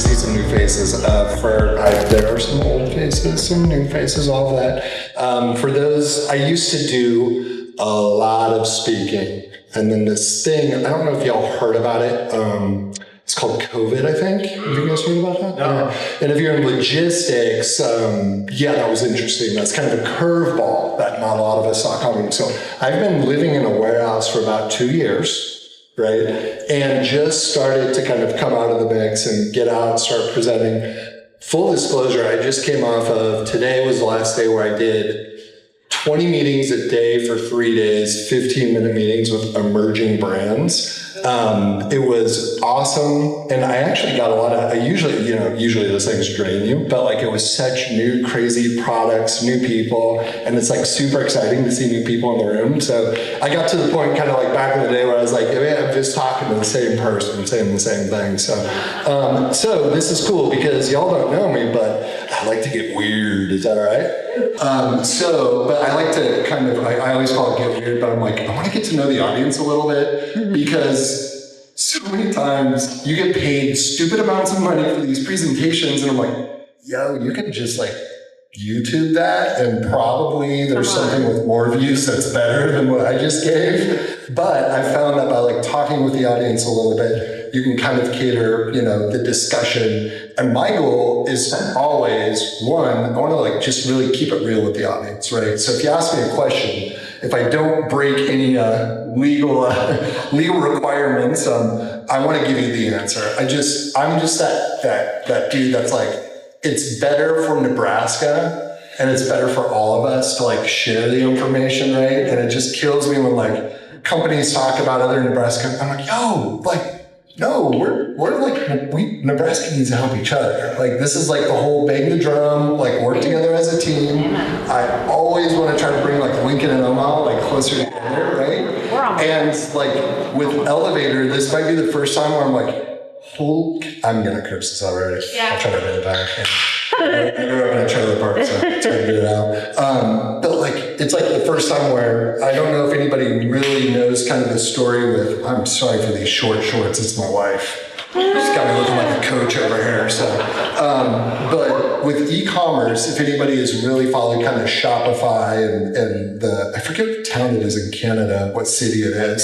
see some new faces. There are some old faces, some new faces, all of that. For those, I used to do a lot of speaking. And then this thing, I don't know if y'all heard about it. It's called COVID, I think. Have you guys heard about that? No. And if you're in logistics, that was interesting. That's kind of a curveball that not a lot of us saw coming. So I've been living in a warehouse for about 2 years, right? And just started to kind of come out of the mix and get out and start presenting. Full disclosure, I just came off of, today was the last day where I did 20 meetings a day for 3 days, 15-minute meetings with emerging brands. It was awesome. And I actually got a lot of, usually those things drain you, but like it was such new, crazy products, new people. And it's like super exciting to see new people in the room. So I got to the point kind of like back in the day where I was like, man, I'm just talking to the same person, saying the same thing. So this is cool because y'all don't know me, but I like to get weird. Is that all right? But I like to kind of, I always call it get weird, but I'm like, I want to get to know the audience a little bit because so many times you get paid stupid amounts of money for these presentations and I'm like, yo, you can just like YouTube that and probably there's something with more views that's better than what I just gave. But I found that by like talking with the audience a little bit, you can kind of cater, the discussion. And my goal is always, one, I want to like just really keep it real with the audience, right? So if you ask me a question, if I don't break any legal requirements, I want to give you the answer. I'm just that dude that's like, it's better for Nebraska and it's better for all of us to like share the information, right? And it just kills me when like companies talk about other Nebraska. I'm like, yo, like, no, Nebraska needs to help each other. Like this is like the whole bang the drum, like work together as a team. I always want to try to bring like Lincoln and Omaha like closer together, right? And like with Elevator, this might be the first time where I'm like, I'm gonna curse this already. Yeah. I'll try to get it back. I grew up in a trailer park, so I tried to get it out. But like, it's like the first time where I don't know if anybody really knows kind of the story with, I'm sorry for these short shorts, it's my wife. She's got me looking like a coach over here. So, but with e-commerce, if anybody has really followed kind of Shopify and I forget what town it is in Canada, what city it is.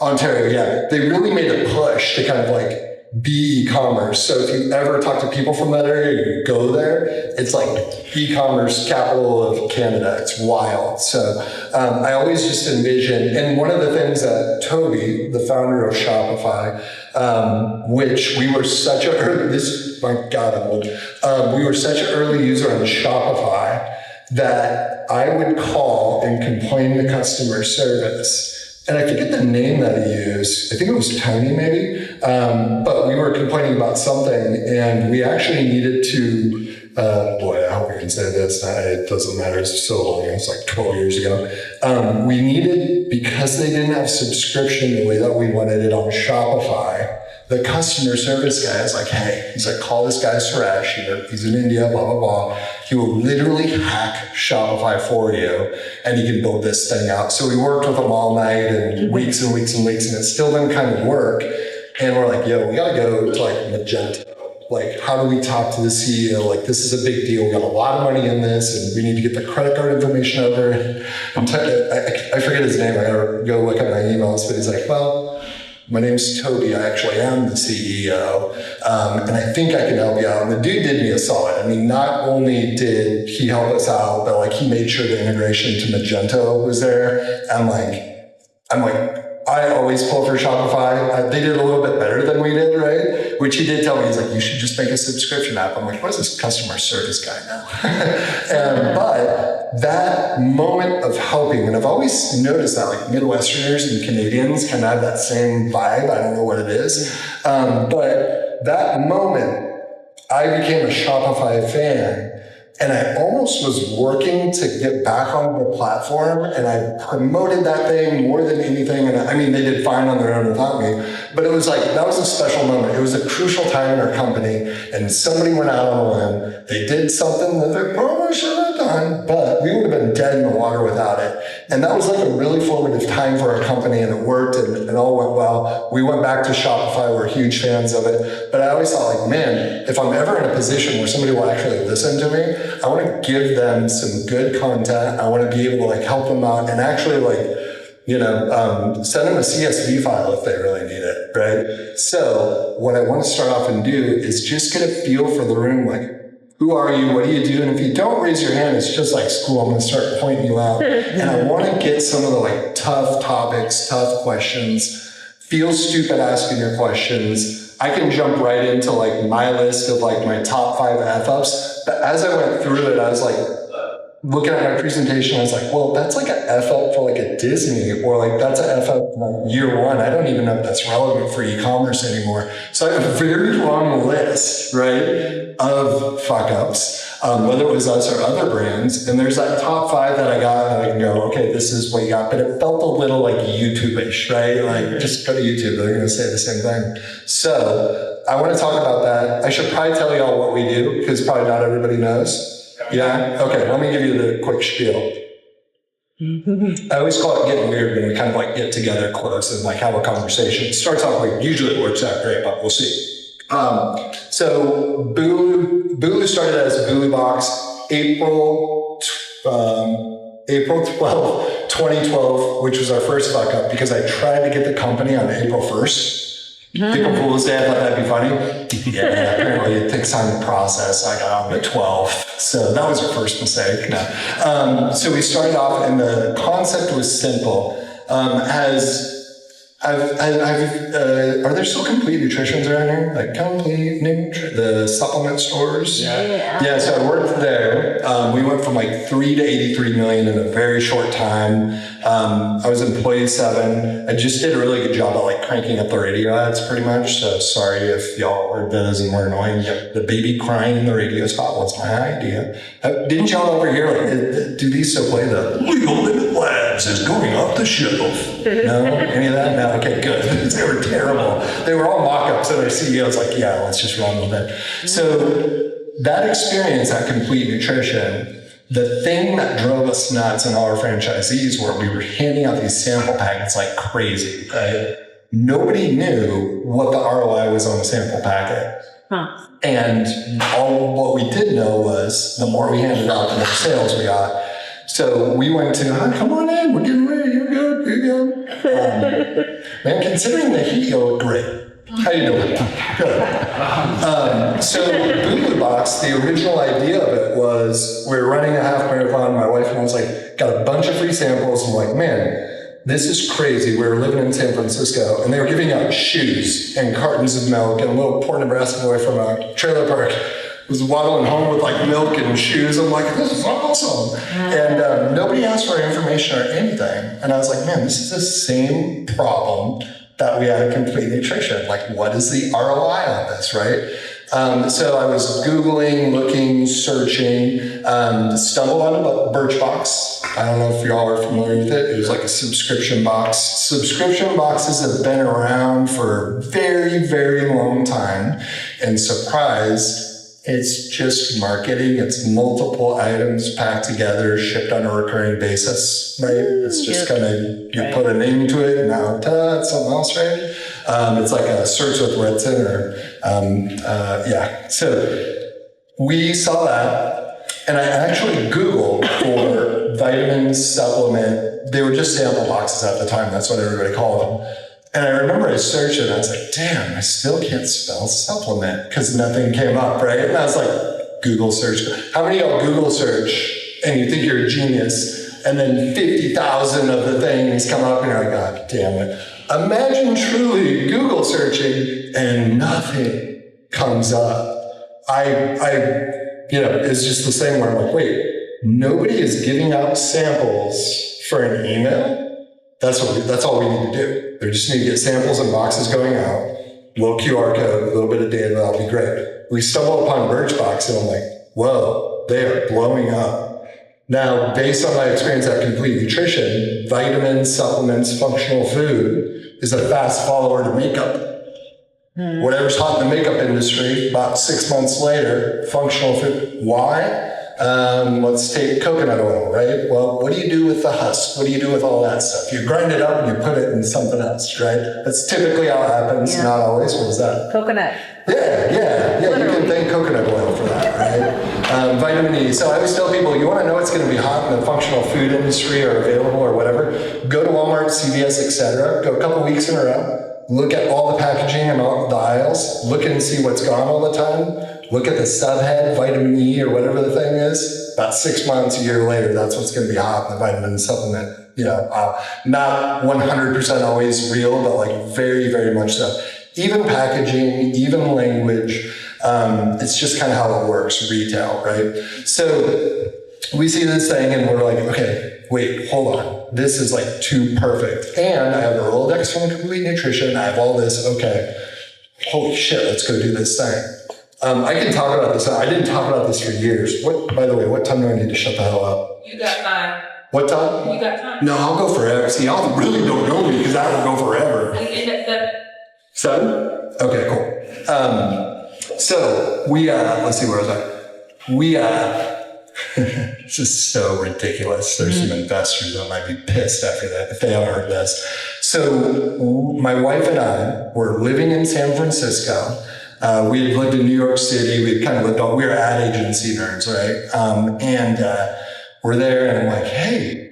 Ontario, yeah. They really made a push to kind of like be e-commerce. So if you ever talk to people from that area, you go there, it's like e-commerce capital of Canada. It's wild. So I always just envision, and one of the things that Toby, the founder of Shopify, which we were such a early, we were such an early user on Shopify that I would call and complain to customer service. And I forget the name that he used. I think it was Tony maybe. But we were complaining about something and we actually needed to, I hope I can say this. It doesn't matter. It's so long. It's like 12 years ago. We needed, because they didn't have subscription the way that we wanted it on Shopify, the customer service guy is like, hey, he's like, call this guy Suresh. He's in India, blah, blah, blah. He will literally hack Shopify for you and he can build this thing out. So we worked with him all night and weeks and weeks and weeks and it still didn't kind of work. And we're like, yo, we gotta go to like Magento. Like, how do we talk to the CEO? Like, this is a big deal. We got a lot of money in this and we need to get the credit card information over. I forget his name. I gotta go look at my emails, but he's like, well, my name's Toby. I actually am the CEO. And I think I can help you out. And the dude did me a solid. I mean, not only did he help us out, but like he made sure the integration to Magento was there. I'm like, I always pull for Shopify. They did a little bit better than we did, right? Which he did tell me. He's like, you should just make a subscription app. I'm like, what is this customer service guy now? But that moment of helping, and I've always noticed that like Midwesterners and Canadians kind of have that same vibe. I don't know what it is. But that moment, I became a Shopify fan. And I almost was working to get back on the platform and I promoted that thing more than anything. And I mean, they did fine on their own without me, but it was like, that was a special moment. It was a crucial time in our company and somebody went out on a limb. They did something that they probably should have done. fun, but we would have been dead in the water without it. And that was like a really formative time for our company, and it worked, and it all went well. We went back to Shopify. We're huge fans of it. But I always thought, like, man, if I'm ever in a position where somebody will actually listen to me, I want to give them some good content. I want to be able to like help them out and actually like, send them a CSV file if they really need it, right? So what I want to start off and do is just get a feel for the room, like, who are you? What do you do? And if you don't raise your hand, it's just like school. I'm going to start pointing you out. And I want to get some of the like tough topics, tough questions. Feel stupid asking your questions. I can jump right into like my list of like my top 5 F-ups. But as I went through it, I was like, looking at my presentation, I was like, well, that's like an F-up for like a Disney, or like that's an F-up for year one. I don't even know if that's relevant for e-commerce anymore. So I have a very long list, right, of fuck-ups, whether it was us or other brands. And there's that top 5 that I got, and I can go, okay, this is what you got. But it felt a little like YouTube-ish, right? Like, just go to YouTube, they're going to say the same thing. So I want to talk about that. I should probably tell y'all what we do, because probably not everybody knows. Yeah? Okay, let me give you the quick spiel. I always call it getting weird when we kind of like get together close and like have a conversation. It starts off like, usually it works out great, but we'll see. So Bulu started as Bulu Box April 12th, 2012, which was our first fuck up because I tried to get the company on April 1st. April Fool's Day, I thought that'd be funny. Yeah, apparently it takes time to process. I got on the 12th. So that was our first mistake. No. So we started off, and the concept was simple. Are there still Complete Nutritions around here? Like the supplement stores? Yeah, so I worked there. We went from like 3 to 83 million in a very short time. I was employee 7. I just did a really good job at like cranking up the radio ads pretty much. So sorry if y'all heard those and were annoying. Yep, the baby crying in the radio spot was my idea. Didn't y'all over here, like, do these still play the Legal Limit Labs is going off the shelf? No? Any of that? No? Okay, good. They were terrible. They were all mock-ups, and our CEO was like, yeah, let's just run with it. So that experience at Complete Nutrition, the thing that drove us nuts and all our franchisees were we were handing out these sample packets like crazy, right? Nobody knew what the ROI was on a sample packet. And all what we did know was the more we handed out, the more sales we got. So we went to, come on in, we're getting ready, you're good, you're good. Man, considering the heat, you look great. How you doing? Good. So Bulu Box, the original idea of it was we were running a half marathon. My wife and I was like, got a bunch of free samples. And like, man, this is crazy. We were living in San Francisco, and they were giving out shoes and cartons of milk. And a little poor Nebraska boy from a trailer park was waddling home with like milk and shoes. I'm like, this is awesome. And nobody asked for information or anything. And I was like, man, this is the same problem that we had at Complete Nutrition. Like, what is the ROI on this, right? So I was Googling, looking, searching, stumbled on a Birchbox. I don't know if y'all are familiar with it. It was like a subscription box. Subscription boxes have been around for a very, very long time. And surprise, it's just marketing. It's multiple items packed together, shipped on a recurring basis, right? It's just kind of, you put a name to it, and now it's something else, right? It's like a search with Redson or, So we saw that, and I actually Googled for vitamins, supplement. They were just sample boxes at the time. That's what everybody called them. And I remember I searched it, and I was like, damn, I still can't spell supplement because nothing came up, right? And I was like, Google search. How many of y'all Google search and you think you're a genius, and then 50,000 of the things come up, and you're like, God damn it. Imagine truly Google searching and nothing comes up. It's just the same where I'm like, wait, nobody is giving out samples for an email? That's all we need to do. They just need to get samples and boxes going out, little QR code, a little bit of data, that'll be great. We stumbled upon Birchbox, and I'm like, whoa, they are blowing up. Now, based on my experience at Complete Nutrition, vitamins, supplements, functional food is a fast follower to makeup. Whatever's hot in the makeup industry, about 6 months later, functional food. Why? Let's take coconut oil, right? Well, what do you do with the husk? What do you do with all that stuff? You grind it up and you put it in something else, right? That's typically how it happens, not always. What was that? Coconut. Yeah. You can thank coconut oil for that, right? Vitamin E. So I always tell people, you want to know what's going to be hot in the functional food industry or available or whatever, go to Walmart, CVS, etc. Go a couple weeks in a row, look at all the packaging and all the aisles, look and see what's gone all the time. Look at the subhead, vitamin E or whatever the thing is. About 6 months, a year later, that's what's going to be hot in the vitamin supplement. Not 100% always real, but like very, very much so. Even packaging, even language, it's just kind of how it works, retail, right? So we see this thing and we're like, okay, wait, hold on. This is like too perfect. And I have the Rolodex from Complete Nutrition. I have all this. Okay, holy shit, let's go do this thing. I can talk about this. I didn't talk about this for years. By the way, what time do I need to shut the hell up? You got time. What time? You got time. No, I'll go forever. See, y'all really don't know me because I will go forever. We end at 7? Okay, cool. So we, let's see, where was I? This is so ridiculous. There's some investors that might be pissed after that if they haven't heard this. So my wife and I were living in San Francisco. We had lived in New York City. We had kind of lived we were ad agency nerds, right? We're there and I'm like, hey,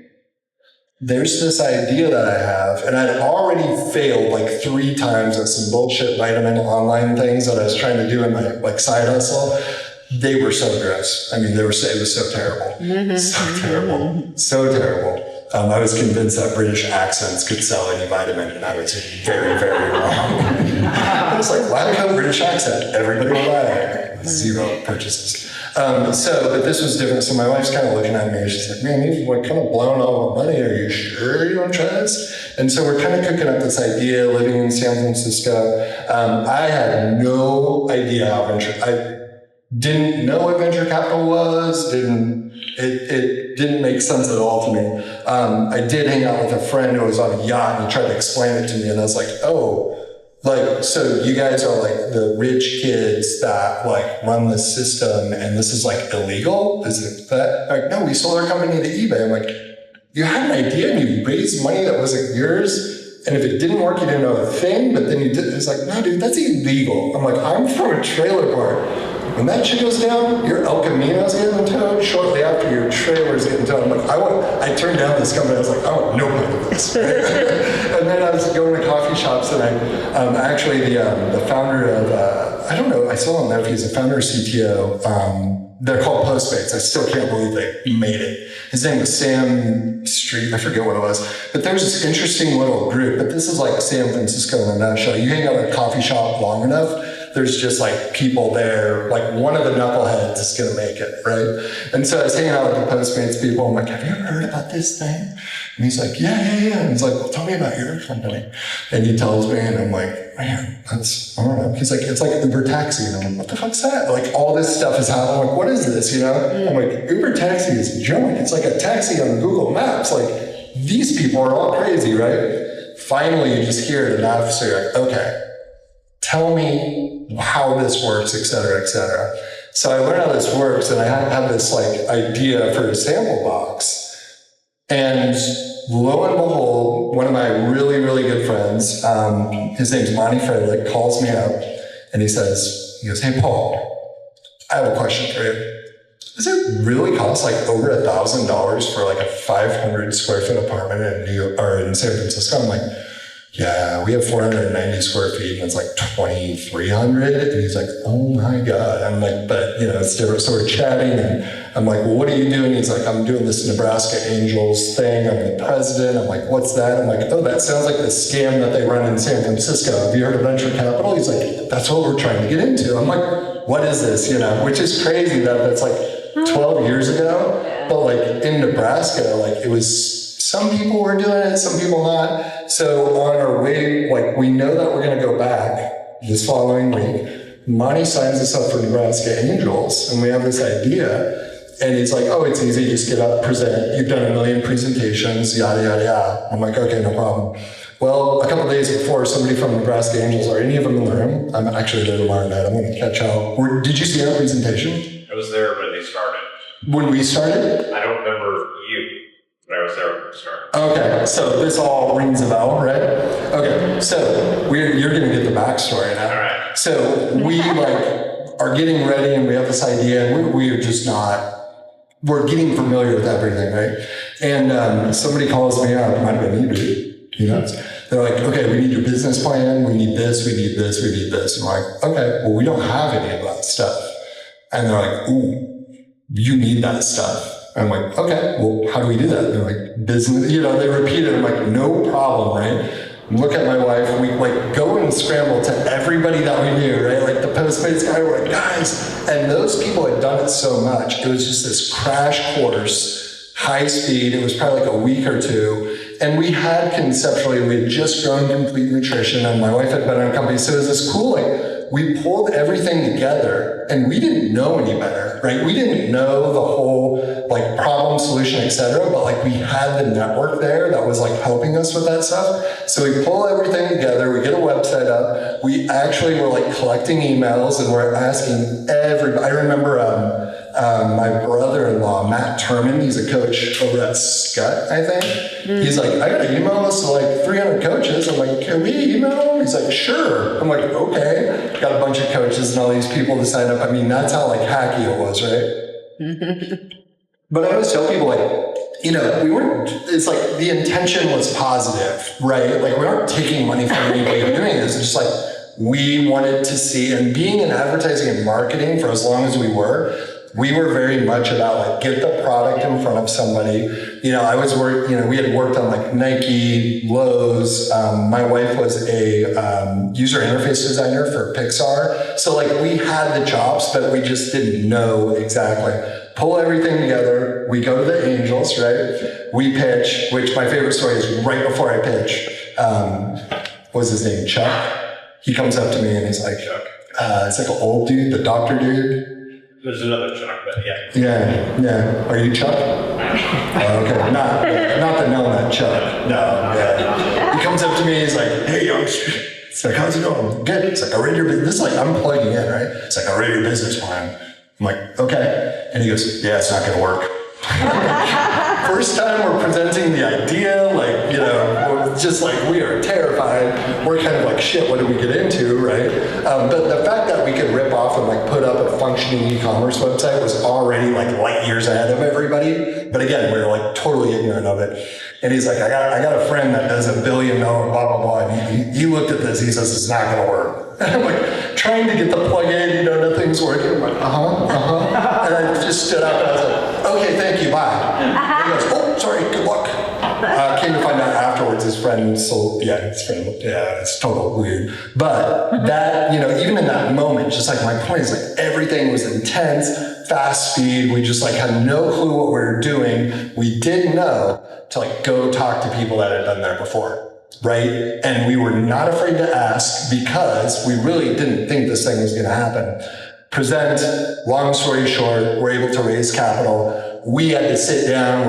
there's this idea that I have. And I'd already failed like 3 times at some bullshit vitamin online things that I was trying to do in my like side hustle. They were so gross. I mean, it was so terrible. So terrible. I was convinced that British accents could sell any vitamin, and I was very, very wrong. I was like, why do I have a British accent? Everybody will buy it. 0 purchases. But this was different. So my wife's kind of looking at me. She's like, man, you've like kind of blown all the money. Are you sure you want to try this? And so we're kind of cooking up this idea, living in San Francisco. I had no idea how I didn't know what venture capital was. It didn't make sense at all to me. I did hang out with a friend who was on a yacht and he tried to explain it to me, and I was like, oh, like, so you guys are like the rich kids that like run the system and this is like illegal? Is it that? Like, no, we sold our company to eBay. I'm like, you had an idea and you raised money that wasn't yours, and if it didn't work, you didn't know a thing, but then you did. It's like, no, dude, that's illegal. I'm like, I'm from a trailer park. When that shit goes down, your El Camino's getting towed. Shortly after, your trailer's getting towed. I'm like, I turned down this company. I was like, I want no part of this. And then I was going to coffee shops, and I actually the founder of I don't know, I still don't know if he's the founder or CTO. They're called Postmates. I still can't believe they made it. His name was Sam Street. I forget what it was. But there's this interesting little group. But this is like San Francisco in a nutshell. You hang out at a coffee shop long enough, there's just like people there, like one of the knuckleheads is going to make it, right? And so I was hanging out with the Postmates people. I'm like, have you ever heard about this thing? And he's like, yeah. And he's like, well, tell me about your company. And he tells me, and I'm like, man, I don't know. He's like, it's like Uber Taxi. And I'm like, what the fuck's that? Like, all this stuff is happening. I'm like, what is this, I'm like, Uber Taxi is junk. It's like a taxi on Google Maps. Like, these people are all crazy, right? Finally, you just hear it enough, so you're like, okay, tell me how this works, et cetera, et cetera. So I learned how this works, and I had this like idea for a sample box. And lo and behold, one of my really, really good friends, his name's Monty Frederick, calls me up and he goes, hey, Paul, I have a question for you. Does it really cost like over $1,000 for like a 500 square foot apartment in New York or in San Francisco? I'm like, yeah, we have 490 square feet and it's like 2,300. And he's like, oh my God. I'm like, but it's different. So we're chatting and I'm like, well, what are you doing? He's like, I'm doing this Nebraska Angels thing. I'm the president. I'm like, what's that? I'm like, oh, that sounds like the scam that they run in San Francisco. Have you heard of venture capital? He's like, that's what we're trying to get into. I'm like, what is this? Which is crazy that that's like 12 years ago. But like in Nebraska, like it was, some people were doing it, some people not. So on our way, like we know that we're going to go back this following week. Monty signs us up for Nebraska Angels, and we have this idea. And he's like, oh, it's easy, just get up, present. You've done 1 million presentations, yada, yada, yada. I'm like, okay, no problem. Well, a couple of days before, somebody from Nebraska Angels, are any of them in the room? I'm actually there tomorrow night. I'm going to catch up. Did you see our presentation? I was there when they started. When we started? I don't remember you, but I was there when we started. Okay, so this all rings a bell, right? Okay, so you're going to get the backstory now. All right. So we are getting ready and we have this idea and we're just not, we're getting familiar with everything, right? And somebody calls me up, might have been you, dude, you know? They're like, okay, we need your business plan, we need this, we need this, we need this. And I'm like, okay, well, we don't have any of that stuff. And they're like, ooh, you need that stuff. And I'm like, okay, well, how do we do that? And they're like, business, they repeat it. I'm like, no problem, right? Look at my wife, we go and scramble to everybody that we knew, right? Like the Postmates guy, we're like, guys. And those people had done it so much. It was just this crash course, high speed. It was probably like a week or two. And we had conceptually, we had just grown Complete Nutrition and my wife had been in a company. So it was this cool, we pulled everything together and we didn't know any better, right? We didn't know the whole problem, solution, etc. But we had the network there that was helping us with that stuff. So we pull everything together, we get a website up. We actually were collecting emails and we're asking everybody. I remember my brother-in-law, Matt Turman, he's a coach over at Scott, I think. He's like, I got to email us to 300 coaches. I'm like, can we email them? He's like, sure. I'm like, okay. Got a bunch of coaches and all these people to sign up. I mean, that's how hacky it was, right? But I always tell people, we weren't, it's the intention was positive, right? We weren't taking money from anybody or doing this. It's just we wanted to see, and being in advertising and marketing for as long as we were very much about get the product in front of somebody. I was we had worked on Nike, Lowe's. My wife was a user interface designer for Pixar. So we had the chops, but we just didn't know exactly. Pull everything together. We go to the Angels, right? We pitch, which my favorite story is right before I pitch. What was his name? Chuck. He comes up to me and he's like, Chuck. It's an old dude, the doctor dude. There's another Chuck, but yeah. Yeah. Are you Chuck? Okay. Not the known Chuck. No. Yeah. He comes up to me. He's like, "Hey, youngster." It's like, "How's it going?" "Good." It's like, "I read your business." This I'm plugging in, right? It's like, "I read your business plan." I'm like, "Okay." And he goes, "Yeah, it's not going to work." First time we're presenting the idea, just we are terrified. We're kind of shit, what did we get into, right? But the fact that we could rip off and put up a functioning e-commerce website was already light years ahead of everybody. But again, we were totally ignorant of it. And he's like, I got a friend that does $1 billion, blah, blah, blah. And he looked at this, he says, it's not going to work. And I'm trying to get the plug in, nothing's working. I'm like, And I just stood up and I was like, okay, thank you, bye. And he goes, oh, sorry, good luck. Came to find out afterwards his friend sold, it's total weird. But that, even in that moment, just my point is everything was intense, fast speed. We just had no clue what we were doing. We didn't know to go talk to people that had been there before. Right? And we were not afraid to ask because we really didn't think this thing was going to happen. Present, long story short, we're able to raise capital. We had to sit down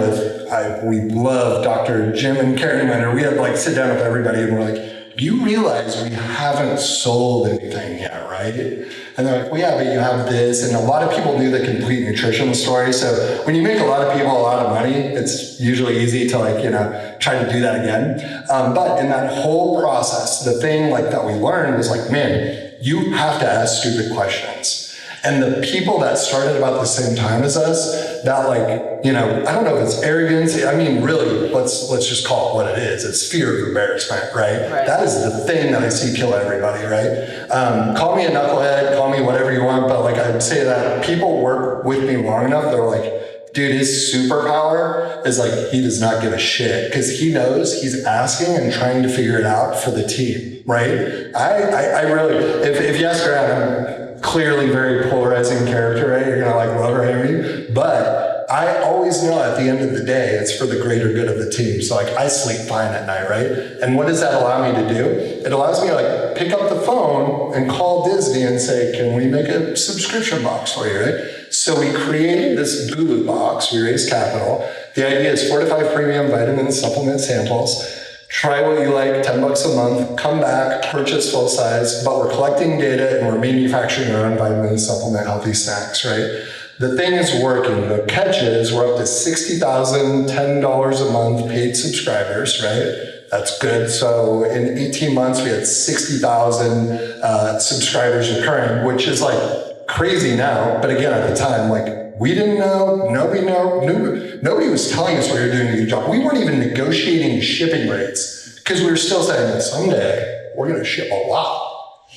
we love Dr. Jim and Karen Winter. We had to sit down with everybody and we're like, you realize we haven't sold anything yet, right? And they're like, well, yeah, but you have this. And a lot of people knew the Complete Nutrition story. So when you make a lot of people a lot of money, it's usually easy to try to do that again. But in that whole process, the thing that we learned was man, you have to ask stupid questions. And the people that started about the same time as us, that I don't know if it's arrogance. I mean, really, let's just call it what it is. It's fear of embarrassment, right? That is the thing that I see kill everybody, right? Call me a knucklehead, call me whatever you want, but I'd say that people work with me long enough, they're like, dude, his superpower is he does not give a shit because he knows he's asking and trying to figure it out for the team, right? I really, if you ask around, I'm clearly very polarizing character, right? You're gonna love or hate me, but I always know at the end of the day, it's for the greater good of the team. So I sleep fine at night, right? And what does that allow me to do? It allows me to pick up the phone and call Disney and say, can we make a subscription box for you, right? So we created this Bulu Box, we raised capital. The idea is 4 to 5 premium vitamin supplement samples. Try what you like, $10 a month, come back, purchase full size, but we're collecting data and we're manufacturing our own vitamin supplement healthy snacks, right? The thing is working. The catch is we're up to 60,000, $10 a month paid subscribers, right? That's good. So in 18 months, we had 60,000 subscribers recurring, which is like crazy now. But again, at the time, like we didn't know, nobody was telling us we were doing a good job. We weren't even negotiating shipping rates because we were still saying someday we're going to ship a lot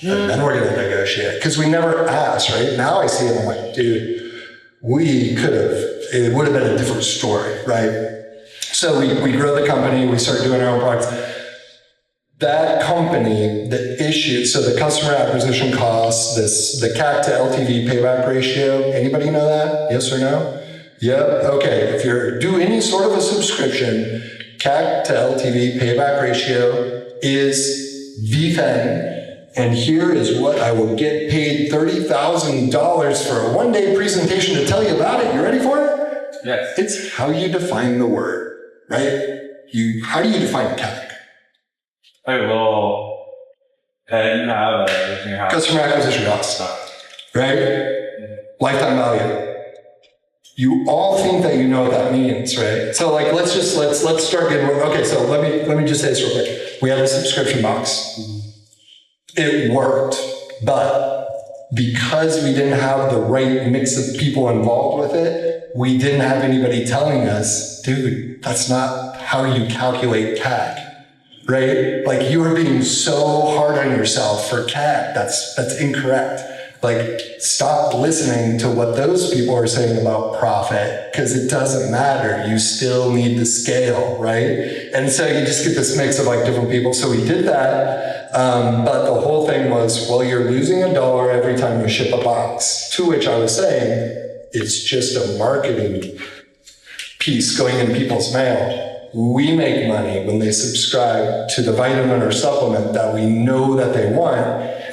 and then we're going to negotiate because we never asked, right? Now I see it, I'm like, dude, we could have, it would have been a different story, right? So we grow the company, we start doing our own products. That company, the issue, so the customer acquisition costs, the CAC to LTV payback ratio, anybody know that? Yes or no? Yep, okay. If you do any sort of a subscription, CAC to LTV payback ratio is the thing. And here is what I will get paid $30,000 for a one-day presentation to tell you about it. You ready for it? Yes. It's how you define the word, right? How do you define CAC? Okay, well, you have in your house. Customer acquisition cost, right? Lifetime value. You all think that you know what that means, right? So like, let's start getting, okay, so let me just say this real quick. We had a subscription box. It worked, but because we didn't have the right mix of people involved with it, we didn't have anybody telling us, dude, that's not how you calculate CAC, right? Like you are being so hard on yourself for CAC. That's incorrect. Like stop listening to what those people are saying about profit because it doesn't matter. You still need the scale, right? And so you just get this mix of like different people. So we did that. But the whole thing was, well, you're losing $1 every time you ship a box, to which I was saying, it's just a marketing piece going in people's mail. We make money when they subscribe to the vitamin or supplement that we know that they want,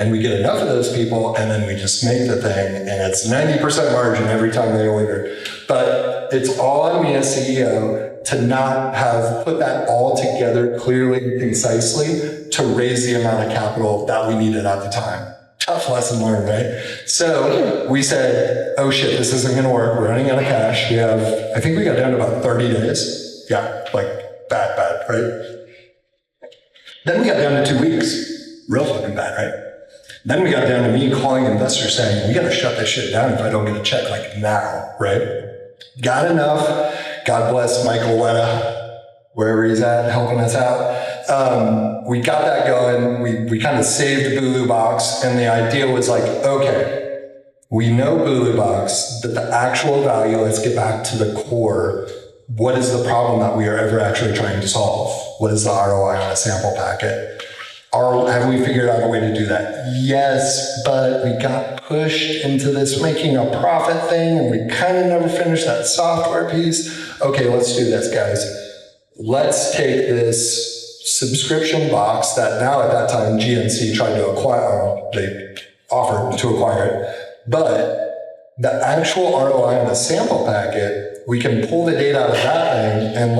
and we get enough of those people, and then we just make the thing, and it's 90% margin every time they order. But it's all on me as CEO to not have put that all together clearly and concisely to raise the amount of capital that we needed at the time. Tough lesson learned, right? So we said, oh shit, this isn't gonna work. We're running out of cash. I think we got down to about 30 days. Yeah, like bad, right? Then we got down to 2 weeks. Real fucking bad, right? Then we got down to me calling investors saying, we gotta shut this shit down if I don't get a check like now, right? Got enough. God bless Michael Wetta, wherever he's at, helping us out. We got that going. We kind of saved Bulu Box, and the idea was like, okay, we know Bulu Box, but the actual value, let's get back to the core. What is the problem that we are ever actually trying to solve? What is the ROI on a sample packet? Have we figured out a way to do that? Yes, but we got pushed into this making a profit thing, and we kind of never finished that software piece. Okay, let's do this, guys. Let's take this subscription box that now at that time GNC tried to acquire, they offered to acquire it, but the actual ROI on the sample packet, we can pull the data out of that thing, and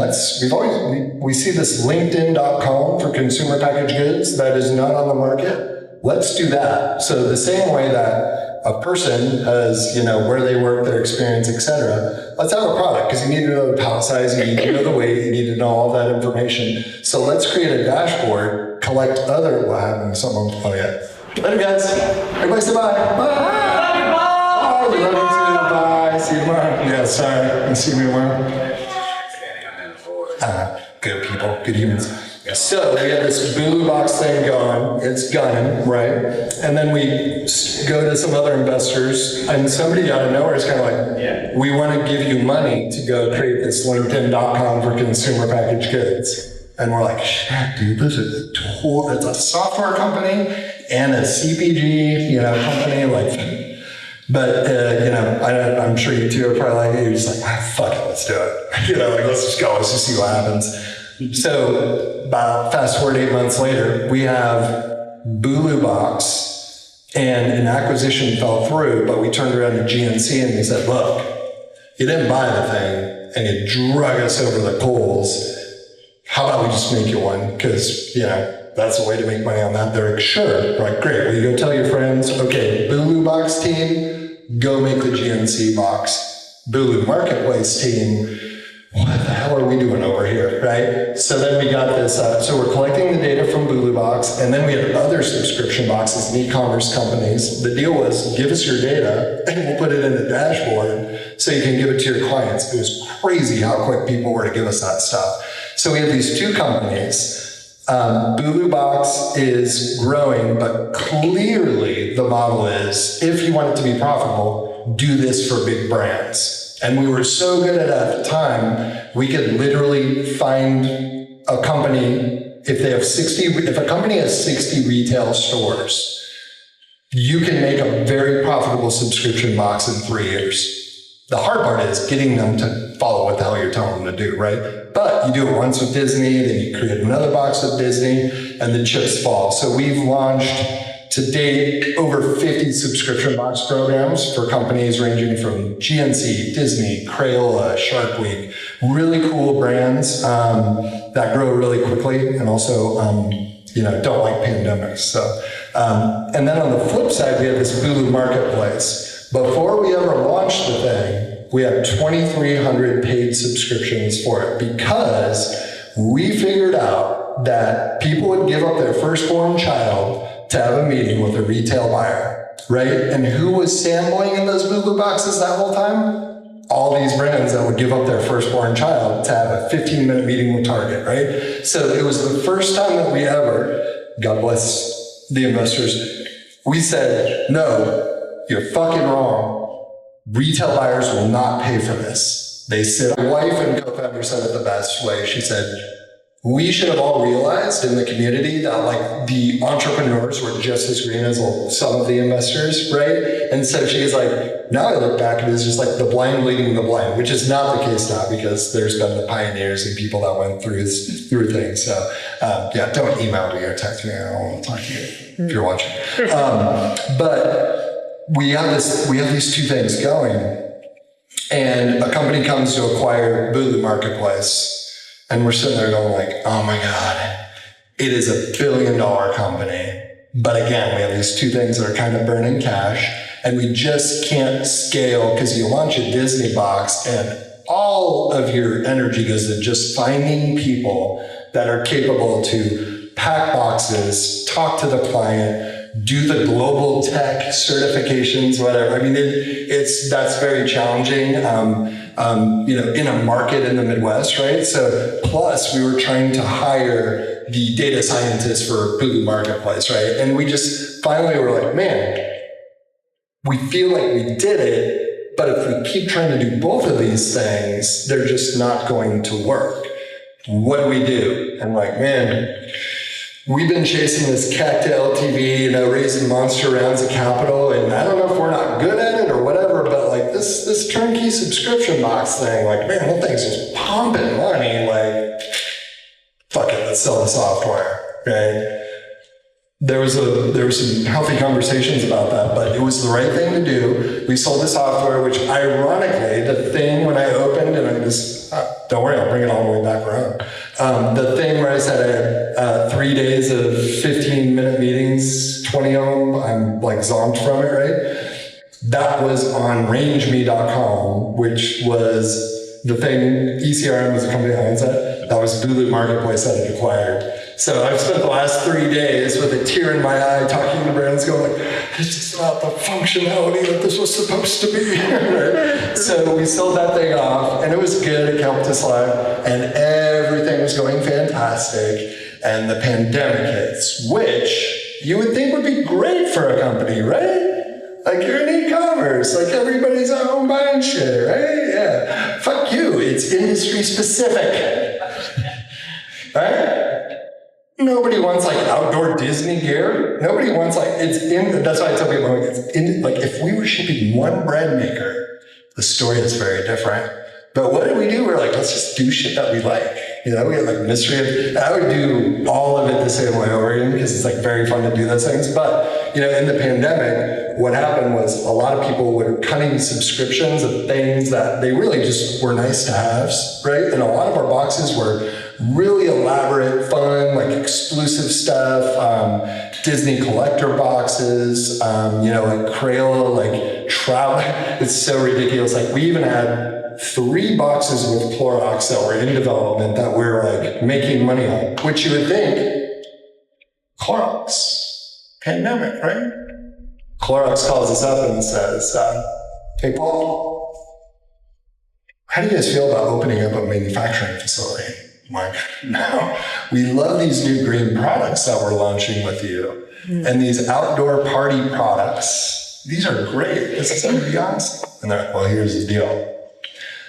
we see this LinkedIn.com for consumer packaged goods that is not on the market. Let's do that. So the same way that a person has, where they work, their experience, etc. Let's have a product because you need to know the pallet size, you need to know the weight, you need to know all that information. So let's create a dashboard, collect Later guys, everybody say bye. Bye. Bye. We love you too. Bye. See you tomorrow. Yeah, sorry. See me tomorrow. Good people, good humans. So we have this Bulu Box thing going, it's gunning, right? And then we go to some other investors, and somebody out of nowhere is kind of like, we want to give you money to go create this LinkedIn.com for consumer packaged goods. And we're like, shit, dude, this is it's a software company and a CPG, company, but, I'm sure you two are probably like, you're just like, fuck it, let's do it. Let's just go, let's just see what happens. So about fast forward 8 months later, we have Bulu Box, and an acquisition fell through, but we turned around to GNC and we said, look, you didn't buy the thing and you drug us over the coals. How about we just make you one? Because, that's the way to make money on that. They're like, sure. We're like, great. Will you go tell your friends? Okay, Bulu Box team, go make the GNC box. Bulu Marketplace team, what the hell are we doing over here, right? So then we got this, so we're collecting the data from Bulu Box, and then we had other subscription boxes and e-commerce companies. The deal was, give us your data, and we'll put it in a dashboard so you can give it to your clients. It was crazy how quick people were to give us that stuff. So we have these two companies. Bulu Box is growing, but clearly the model is, if you want it to be profitable, do this for big brands. And we were so good at the time, we could literally find a company, if a company has 60 retail stores, you can make a very profitable subscription box in 3 years. The hard part is getting them to follow what the hell you're telling them to do, right? But you do it once with Disney, then you create another box with Disney, and the chips fall. So we've launched to date over 50 subscription box programs for companies ranging from GNC, Disney, Crayola, Shark Week, really cool brands that grow really quickly and also don't like pandemics. So, and then on the flip side, we have this Bulu Marketplace. Before we ever launched the thing, we had 2,300 paid subscriptions for it because we figured out that people would give up their firstborn child to have a meeting with a retail buyer, right? And who was sampling in those Bulu boxes that whole time? All these brands that would give up their firstborn child to have a 15-minute meeting with Target, right? So it was the first time that we ever, God bless the investors, we said, no, you're fucking wrong. Retail buyers will not pay for this. They said, my wife and co-founder said it the best way. She said, we should have all realized in the community that like the entrepreneurs were just as green as some of the investors, right? And so she's like, now I look back and it's just like the blind leading the blind, which is not the case now because there's been the pioneers and people that went through things. So don't email me or text me. I don't want to talk to you if you're watching. But we have these two things going, and a company comes to acquire Bulu Marketplace. And we're sitting there going like, oh my God, it is $1 billion company. But again, we have these two things that are kind of burning cash, and we just can't scale because you launch a Disney box and all of your energy goes to just finding people that are capable to pack boxes, talk to the client, do the global tech certifications, whatever. I mean, that's very challenging. In a market in the Midwest, right? So plus we were trying to hire the data scientists for Bulu Marketplace, right? And we just finally were like, man, we feel like we did it, but if we keep trying to do both of these things, they're just not going to work. What do we do? And like, man, we've been chasing this CAC to LTV, raising monster rounds of capital, and I don't know if we're not good at it or whatever, but like this turnkey subscription box thing, like, man, that thing's just pumping money, like, fuck it, let's sell the software, right? There was some healthy conversations about that, but it was the right thing to do. We sold the software, which ironically, the thing when I opened, and I just, don't worry, I'll bring it all the way back around. The thing where I said I had 3 days of 15-minute meetings, 20 of them, I'm like zonked from it, right? That was on rangeme.com, which was the thing, ECRM was a company that owns that. That was Bulu Marketplace that it acquired. So I've spent the last 3 days with a tear in my eye talking to brands going like, it's just not the functionality that this was supposed to be. Right? So we sold that thing off and it was good, it helped us live, and everything was going fantastic. And the pandemic hits, which you would think would be great for a company, right? Like you're in e-commerce, like everybody's at home buying shit, right? Yeah. Fuck you, it's industry specific. Right? Nobody wants like outdoor Disney gear. Nobody wants like, that's why I tell people, like if we were shipping one bread maker, the story is very different. But what did we do? We're like, let's just do shit that we like. We had like mystery. I would do all of it the same way over again because it's like very fun to do those things. But, in the pandemic, what happened was a lot of people were cutting subscriptions of things that they really just were nice to haves, right? And a lot of our boxes were really elaborate, fun, like exclusive stuff, Disney collector boxes, like Crayola, like travel. It's so ridiculous. Like we even had 3 boxes with Clorox that were in development that we're like making money on, which you would think Clorox, pandemic, right? Clorox calls us up and says, hey, Paul, how do you guys feel about opening up a manufacturing facility? I'm like, no, we love these new green products that we're launching with you. And these outdoor party products, these are great. This is going to be awesome. And they're like, well, here's the deal.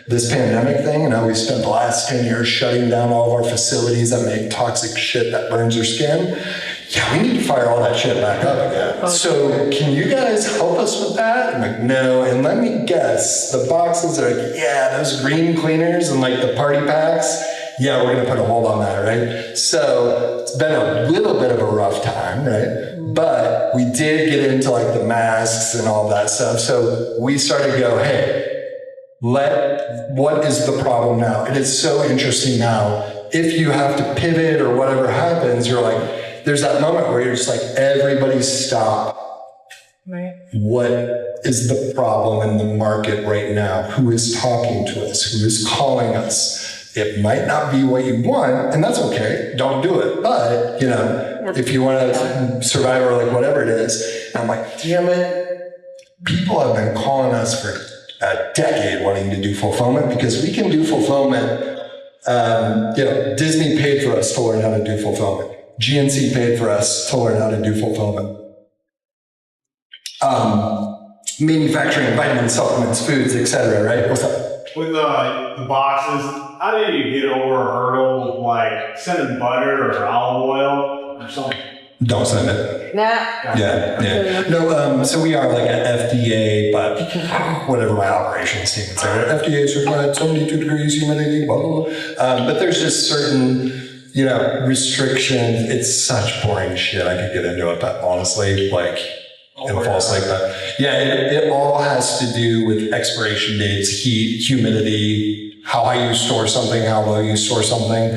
This pandemic thing, we spent the last 10 years shutting down all of our facilities that make toxic shit that burns your skin. Yeah, we need to fire all that shit back up again. So can you guys help us with that? I'm like, no. And let me guess, the boxes are like, yeah, those green cleaners and like the party packs, yeah, we're going to put a hold on that, right? So it's been a little bit of a rough time, right? But we did get into like the masks and all that stuff. So we started to go, hey, what is the problem now? It is so interesting now. If you have to pivot or whatever happens, you're like, there's that moment where you're just like, everybody stop. Right. What is the problem in the market right now? Who is talking to us? Who is calling us? It might not be what you want, and that's okay. Don't do it. But, if you want to survive or like whatever it is, I'm like, damn it. People have been calling us for a decade wanting to do fulfillment because we can do fulfillment. Disney paid for us to learn how to do fulfillment. GNC paid for us to learn how to do fulfillment. Manufacturing vitamin supplements, foods, etc. Right? What's up? With the boxes, how do you get over a hurdle like sending butter or olive oil or something? Don't send it. Nah. Yeah. No, so we are like an FDA, but whatever my operations team would say. FDA certified, 72 degrees humidity, blah, blah, blah. But there's just certain, restrictions. It's such boring shit. I could get into it, but honestly, like, it'll fall asleep. But yeah, it all has to do with expiration dates, heat, humidity, how high you store something, how low you store something,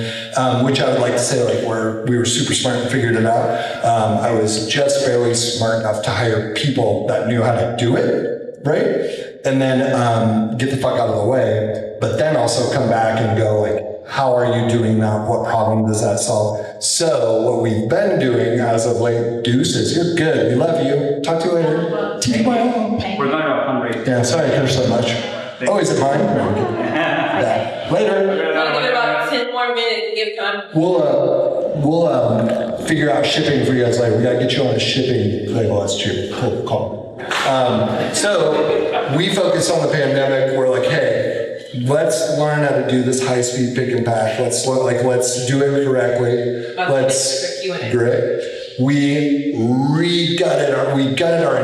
which I would like to say, like, we were super smart and figured it out. I was just barely smart enough to hire people that knew how to do it, right? And then get the fuck out of the way, but then also come back and go, like, how are you doing that? What problem does that solve? So what we've been doing as of late, Deuces, you're good. We love you. Talk to you later. TTY. We're not going hungry. Yeah, sorry I curse so much. Oh, is it mine? No, yeah. Later. Give it about 10 more minutes to give time. We'll figure out shipping for you guys later. We gotta get you on a shipping label. That's true. Cool. So we focus on the pandemic. We're like, hey, let's learn how to do this high-speed pick and pack. Let's do it correctly. Great. We gutted our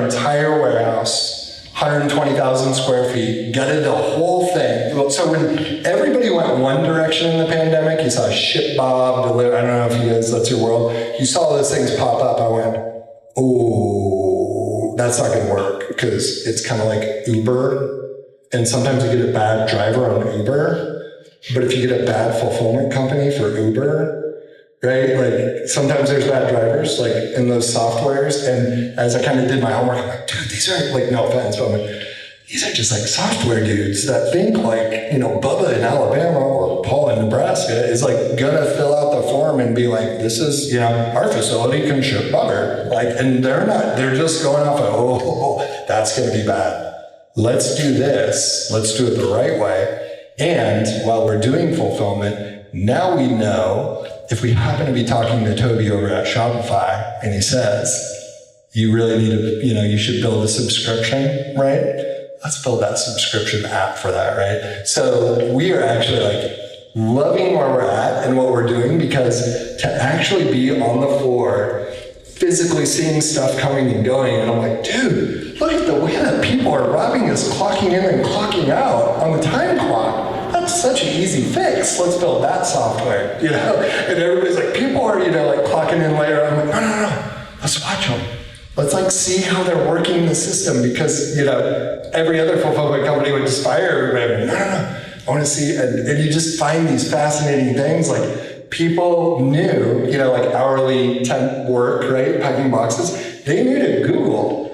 entire warehouse, 120,000 square feet, gutted the whole thing. So when everybody went one direction in the pandemic, you saw Ship Bob, Deliver. I don't know if you guys, that's your world. You saw those things pop up. I went, oh, that's not gonna work because it's kind of like Uber. And sometimes you get a bad driver on Uber, but if you get a bad fulfillment company for Uber, right? Like sometimes there's bad drivers, like in those softwares. And as I kind of did my homework, I'm like, dude, these are like, no offense, but I'm like, these are just like software dudes that think like, Bubba in Alabama or Paul in Nebraska is like gonna fill out the form and be like, this is, our facility can ship butter. Like, and they're not, they're just going off of, that's gonna be bad. Let's do this. Let's do it the right way. And while we're doing fulfillment, now we know if we happen to be talking to Toby over at Shopify and he says, you really need to, you should build a subscription, right? Let's build that subscription app for that, right? So we are actually like loving where we're at and what we're doing because to actually be on the floor, physically seeing stuff coming and going, and I'm like, dude, look at the way that people are robbing us, clocking in and clocking out on the time clock. That's such an easy fix. Let's build that software, And everybody's like, people are, like clocking in later. I'm like, no. Let's watch them. Let's like see how they're working the system because, every other fulfillment company would just fire everybody. No. I want to see, and you just find these fascinating things like, people knew, like hourly temp work, right? Packing boxes. They knew to Google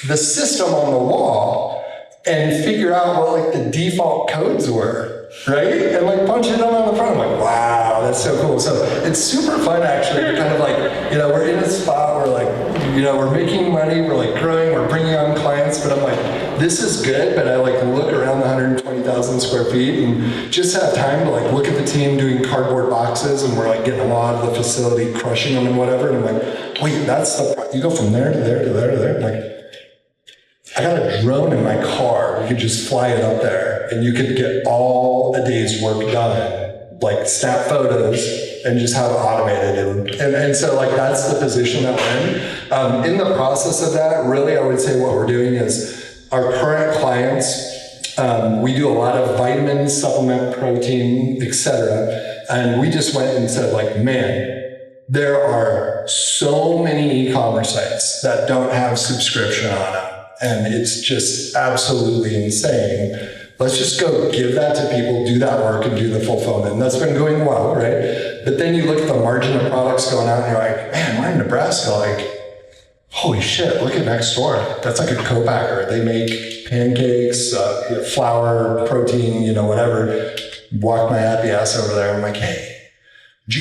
the system on the wall and figure out what like the default codes were, right? And like punch it in on the front. I'm like, wow, that's so cool. So it's super fun actually to kind of like, we're in a spot where like, we're making money, we're like growing, we're bringing on clients, but I'm like, this is good, but I like look around the 120,000 square feet and just have time to like look at the team doing cardboard boxes, and we're like getting a lot of the facility, crushing them and whatever. And I'm like, wait, you go from there to there to there to there. I'm like, I got a drone in my car. You could just fly it up there and you could get all a day's work done, like snap photos and just have it automated. And so like that's the position that we're in. In the process of that, really, I would say what we're doing is our current clients, we do a lot of vitamins, supplement, protein, etc. And we just went and said like, man, there are so many e-commerce sites that don't have subscription on them. And it's just absolutely insane. Let's just go give that to people, do that work, and do the fulfillment. And that's been going well, right? But then you look at the margin of products going out, and you're like, man, we're in Nebraska. Like, holy shit, look at next door. That's like a co-packer. They make pancakes, flour, protein, whatever. Walk my happy ass over there. I'm like, hey, we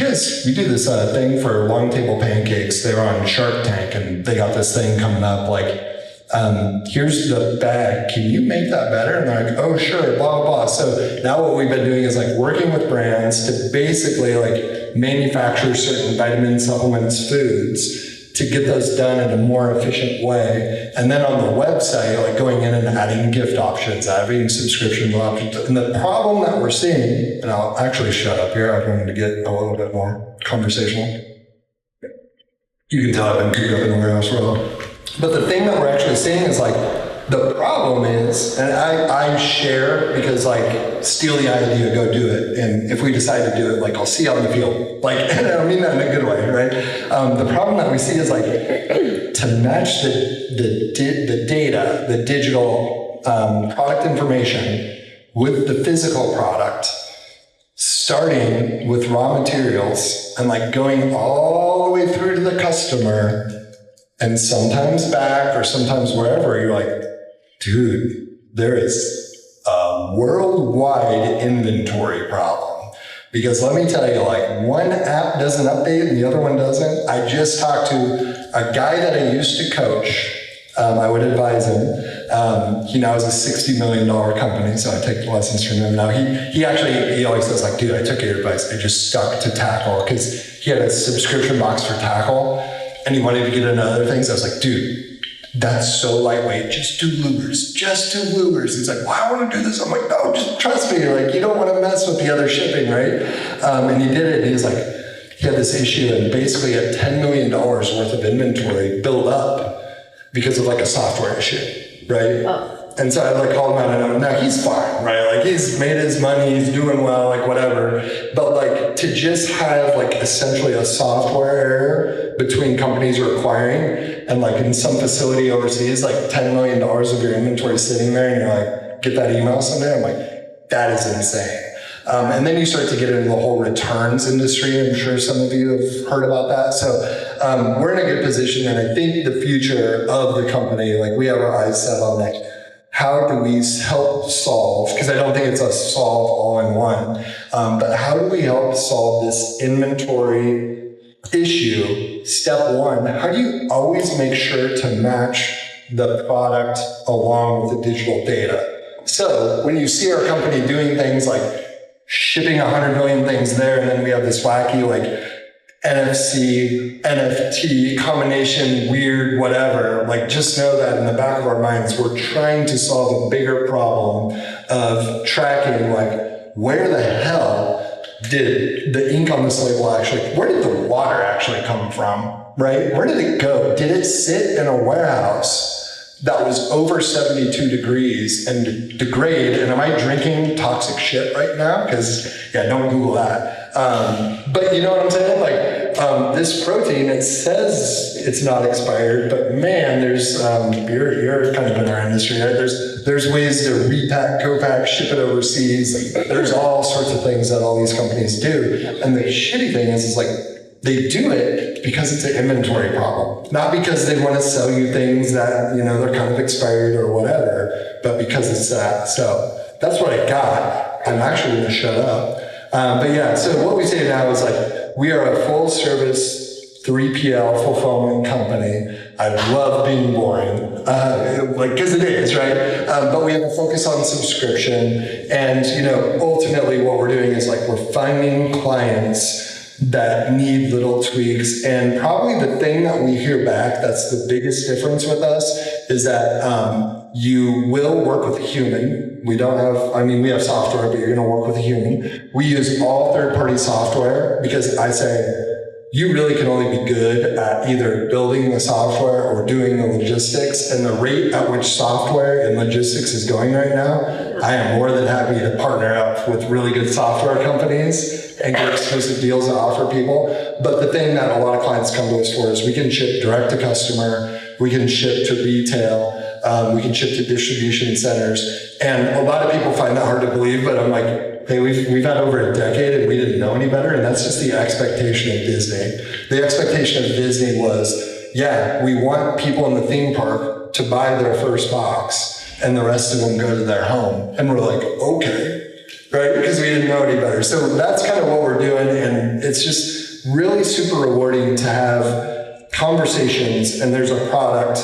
do this thing for long table pancakes. They were on Shark Tank, and they got this thing coming up, like, here's the bag. Can you make that better? And they're like, oh, sure, blah, blah, blah. So now what we've been doing is like working with brands to basically like manufacture certain vitamins, supplements, foods to get those done in a more efficient way. And then on the website, like going in and adding gift options, adding subscription options. And the problem that we're seeing, and I'll actually shut up here. I'm going to get a little bit more conversational. You can tell I've been cooped up in the warehouse for a while. But the thing that we're actually seeing is like, the problem is, and I share because like, steal the idea, go do it. And if we decide to do it, like I'll see you on the field. Like, and I don't mean that in a good way, right? The problem that we see is like, to match the data, the digital product information with the physical product, starting with raw materials and like going all the way through to the customer, and sometimes back or sometimes wherever, you're like, dude, there is a worldwide inventory problem. Because let me tell you, like one app doesn't update and the other one doesn't. I just talked to a guy that I used to coach. I would advise him. He now has a $60 million company, so I take lessons from him. Now he always says like, dude, I took your advice. I just stuck to Tackle because he had a subscription box for Tackle. And he wanted to get into other things. I was like, dude, that's so lightweight. Just do lubers. Just do lubers. He's like, well, I want to do this. I'm like, no, just trust me. Like, you don't want to mess with the other shipping, right? And he did it. And he's like, he had this issue and basically had $10 million worth of inventory built up because of like a software issue, right? Oh. And so I like called him out and I'm like, now he's fine, right? Like he's made his money, he's doing well, like whatever. But like to just have like essentially a software error between companies you're acquiring and like in some facility overseas, like $10 million of your inventory sitting there and you're like, get that email someday. I'm like, that is insane. And then you start to get into the whole returns industry. I'm sure some of you have heard about that. So we're in a good position. And I think the future of the company, like we have our eyes set on like, how do we help solve, because I don't think it's a solve all in one, but how do we help solve this inventory issue? Step one, how do you always make sure to match the product along with the digital data? So when you see our company doing things like shipping 100 million things there, and then we have this wacky like NFC, NFT, combination, weird, whatever, like just know that in the back of our minds, we're trying to solve a bigger problem of tracking like where the hell did the ink on this label actually, where did the water actually come from, right? Where did it go? Did it sit in a warehouse that was over 72 degrees and degrade? And am I drinking toxic shit right now? Because yeah, don't Google that. But you know what I'm saying? Like this protein, it says it's not expired, but man, there's you're kind of in our industry, right? There's ways to repack, co-pack, ship it overseas. Like, there's all sorts of things that all these companies do. And the shitty thing is like they do it because it's an inventory problem, not because they want to sell you things that they're kind of expired or whatever, but because because it's that. So that's what I got. I'm actually going to shut up. But yeah, so what we say now is like, we are a full service 3PL fulfillment company. I love being boring, like, cause it is, right? But we have a focus on subscription, and ultimately what we're doing is like, we're finding clients that need little tweaks. And probably the thing that we hear back that's the biggest difference with us is that you will work with a human. We don't have, we have software, but you're gonna work with a human. We use all third-party software because I say, you really can only be good at either building the software or doing the logistics. And the rate at which software and logistics is going right now, I am more than happy to partner up with really good software companies and get exclusive deals and offer people. But the thing that a lot of clients come to us for is we can ship direct to customer, we can ship to retail, we can ship to distribution centers. And a lot of people find that hard to believe, but I'm like, hey, we've had over a decade and we didn't know any better, and that's just the expectation of Disney. The expectation of Disney was, yeah, we want people in the theme park to buy their first box and the rest of them go to their home. And we're like, okay, right? Because we didn't know any better. So that's kind of what we're doing, and it's just really super rewarding to have conversations, and there's a product,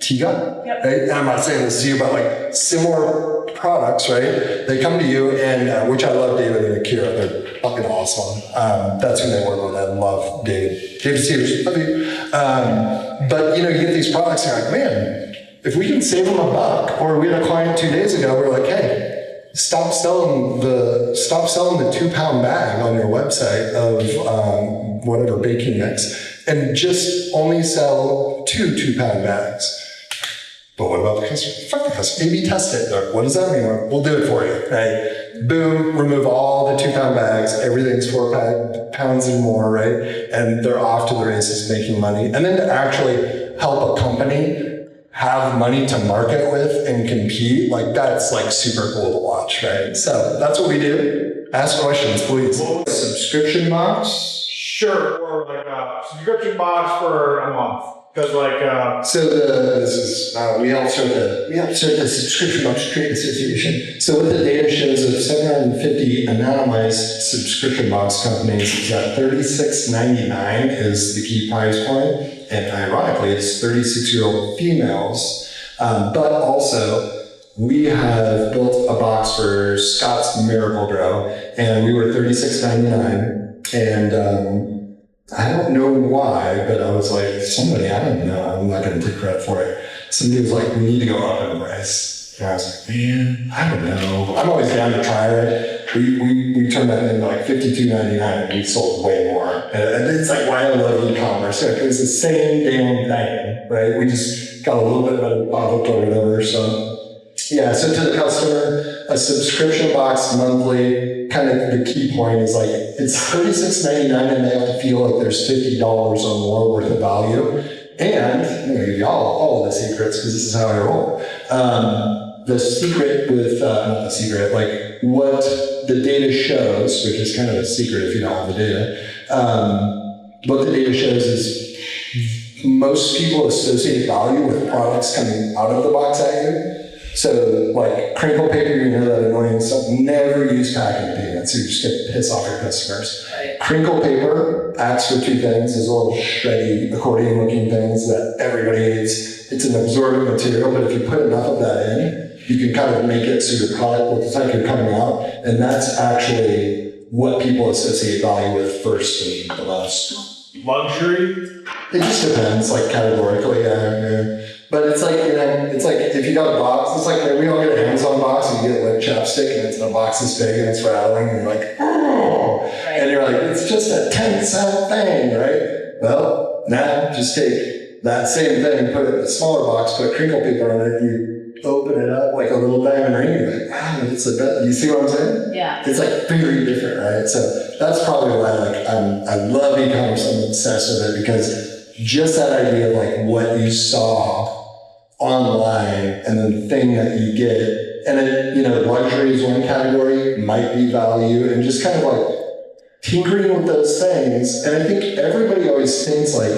Tiga, yep. Right? And I'm not saying this to you, but like similar products, right? They come to you, and which I love David and Akira. They're fucking awesome. That's who they work with. I love David. David Stevens, love you. But you get these products, and you're like, man, if we can save them $1, or we had a client 2 days ago, we were like, hey, stop selling the 2-pound bag on your website of whatever baking mix, and just only sell 2-pound bags. But what about the customer? Fuck the customer. A/B test it. What does that mean? We'll do it for you. Right? Boom, remove all the 2-pound bags. Everything's 4 pounds and more, right? And they're off to the races making money. And then to actually help a company have money to market with and compete, like that's like super cool to watch, right? So that's what we do. Ask questions, please. Subscription box? Sure, or like a subscription box for a month. Because we help start the Subscription Box Trade Association. So what the data shows of 750 anonymized subscription box companies is that $36.99 is the key price point, and ironically, it's 36-year-old females. But also, we have built a box for Scott's Miracle Grow, and we were $36.99, and I don't know why, but I was like, I don't know, I'm not going to take credit for it. Somebody was like, we need to go up in price. And I was like, man, I don't know. I'm always down to try it. We turned that into like $52.99, and we sold way more. And it's like why I love e-commerce. It was the same damn thing, right? We just got a little bit better product or whatever. So yeah, so to the customer, a subscription box monthly, kind of the key point is like, it's $36.99 and they have to feel like there's $50 or more worth of value. And I'm going to give you all the secrets because this is how I roll. The secret with, not the secret, like what the data shows, which is kind of a secret if you don't have the data. What the data shows is most people associate value with products coming out of the box at you. So, like crinkle paper, that annoying stuff. Never use packing peanuts. You just get piss off your customers. Right. Crinkle paper acts for two things. These little shreddy accordion-looking things that everybody needs. It's an absorbent material, but if you put enough of that in, you can kind of make it so your product looks like you're coming out, and that's actually what people associate value with first and the most. Luxury? It just depends, like categorically, yeah. But it's like, if you got a box, it's like we all get an Amazon box and you get like chapstick and it's in a box this big and it's rattling and you're like, oh, right. And you're like, it's just a 10-cent thing, right? Well, now just take that same thing, put it in a smaller box, put crinkle paper on it, and you open it up like a little diamond ring, you're like, it's a bit, you see what I'm saying? Yeah. It's like very different, right? So that's probably why I love e-commerce, I'm obsessed with it, because just that idea of like what you saw online and then the thing that you get, and then, luxury is one category, might be value, and just kind of like tinkering with those things. And I think everybody always thinks like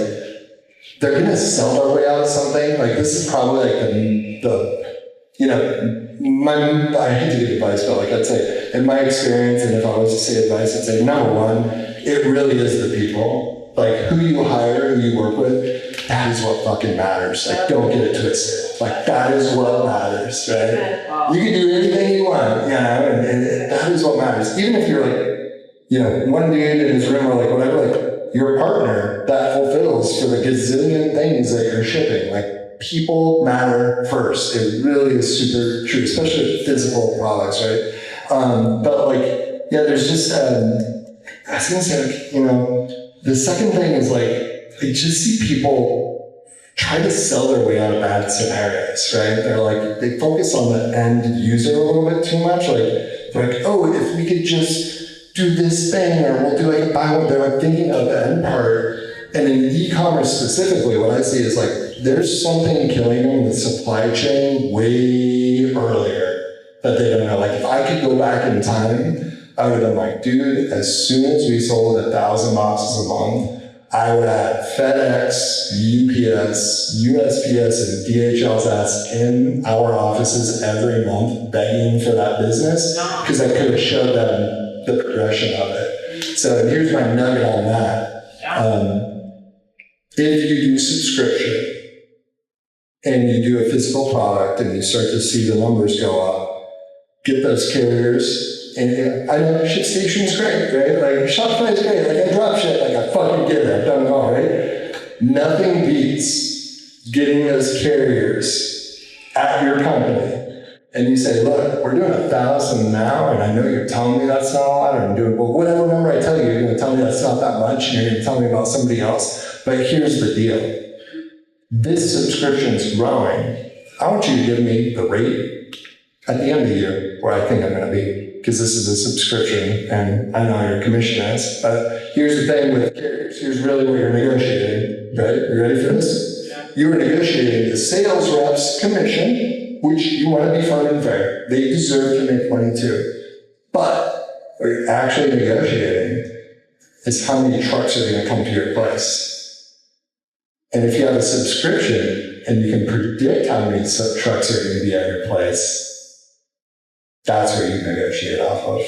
they're going to sell their way out of something. Like this is probably like the I hate to give advice, but like I'd say, in my experience, and if I was to say advice, I'd say number one, it really is the people. Like who you hire, who you work with, that is what fucking matters. Like don't get it twisted. Like that is what matters, right? You can do anything you want, and that is what matters. Even if you're like, one dude in his room or like whatever, like your partner, that fulfills for the gazillion things that you're shipping. Like people matter first. It really is super true, especially with physical products, right? But like, there's just, I was gonna say, the second thing is like, I just see people try to sell their way out of bad scenarios, right? They're like, they focus on the end user a little bit too much. Like, they're like, oh, if we could just do this thing, or we'll do like a buy one, they're like thinking of the end part. And in e-commerce specifically, what I see is like, there's something killing them in the supply chain way earlier that they don't know. Like if I could go back in time, I would have been like, dude, as soon as we sold 1,000 boxes a month, I would have FedEx, UPS, USPS, and DHL's ass in our offices every month begging for that business because I could have showed them the progression of it. So here's my nugget on that. If you do subscription, and you do a physical product and you start to see the numbers go up, get those carriers. And I know ShipStation is great, right? Like Shopify is great. Like I drop shit, like I fucking get it. I've done it all, right? Nothing beats getting those carriers at your company. And you say, look, we're doing 1,000 now, and I know you're telling me that's not a lot, or I'm doing, well, whatever number I tell you, you're gonna tell me that's not that much, and you're gonna tell me about somebody else. But here's the deal. This subscription's growing. I want you to give me the rate at the end of the year where I think I'm going to be, because this is a subscription and I know your commission is. But here's the thing with carriers. Here's really what you're negotiating, right? You ready for this? Yeah. You are negotiating the sales rep's commission, which you want to be fun and fair. They deserve to make money too. But what you're actually negotiating is how many trucks are going to come to your place. And if you have a subscription and you can predict how many trucks are going to be at your place, that's where you negotiate off of.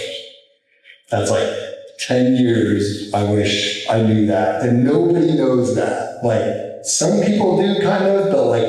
That's like 10 years. I wish I knew that. And nobody knows that. Like some people do kind of, but like